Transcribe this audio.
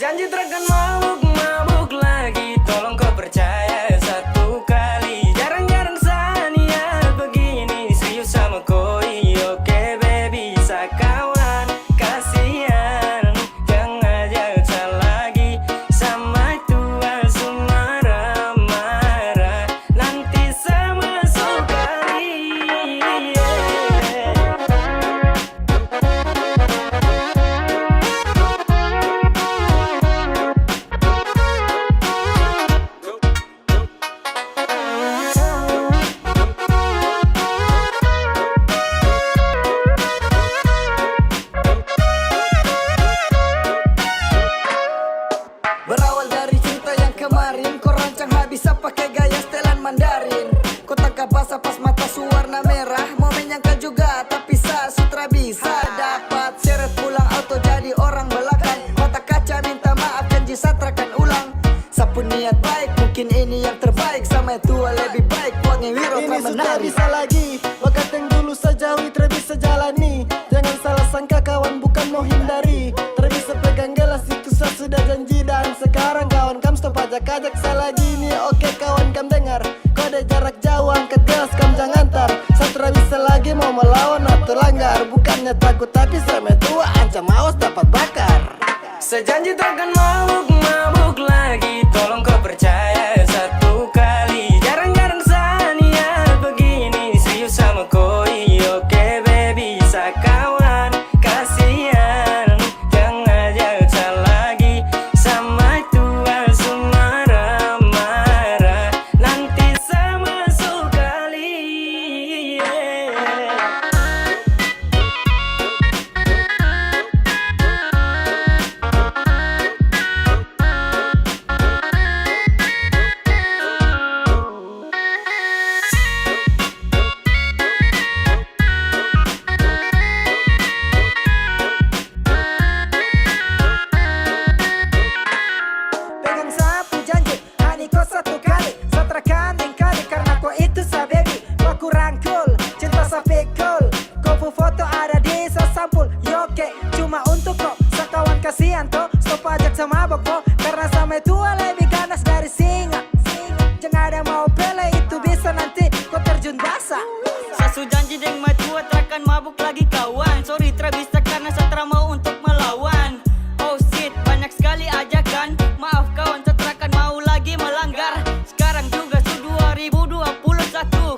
Sejanji takkan mabuk-mabuk lagi. Tolong kau percaya satu kali. Jarang-jarang saniat begini. Serius sama koi. Oke baby, sakawan kasihan. Jangan ajak lagi. Sama tua marah-marah. Nanti sama sekali. Berawal dari cerita yang kemarin, kau rancang habis pakai gaya setelan Mandarin. Kau tangkap basah pas mata suwarna merah. Mau menyangka juga tapi sutra bisa dapat seret pulang auto jadi orang belakang. Mata kaca minta maaf janji satrakan ulang. Sapu niat baik mungkin ini yang terbaik. Sama tua lebih baik buatnya wiro Ini sudah menari. bisa lagi. Wakat yang dulu sejauhi bisa jalani. Jangan salah sangka kawan bukan mau hindari. Bisa pegang gelas itu sudah janji. Dan sekarang kawan kam stop ajak-ajak salah gini. Oke kawan kam dengar. Kode jarak jauh angkat gelas kam jangan tar. Satra bisa lagi mau melawan atau langgar. Bukannya takut tapi sama tua ancam awas dapat bakar. Sejanji takkan mabuk-mabuk lagi. Tolong kau percaya satu kali. Jarang-jarang saniat begini. Serius sama koi. Oke baby, sakawan kasihan. Jangan ajak lagi. Sama tua marah-marah. Nanti sama sekali. Pegang sapu janji, hani kau satu kali. Satrakan yang kali karena kau itu sa baby. Kau kurang cool, cinta sa pikul. Kau pu foto ada di sa sampul. Yoke, cuma untuk kau. Sakawan kasihan toh, stop ajak sama boko. Karena sama tua lebih ganas dari singa. Jangan ada mau pele itu bisa nanti kau terjun basah. Sasu janji deng matua takkan mabuk lagi kawan. Sorry bisa karena Satra mau untuk melawan. Oh shit, banyak sekali ajakan. Maaf kawan, Satra kan mau lagi melanggar. Sekarang juga su 2021.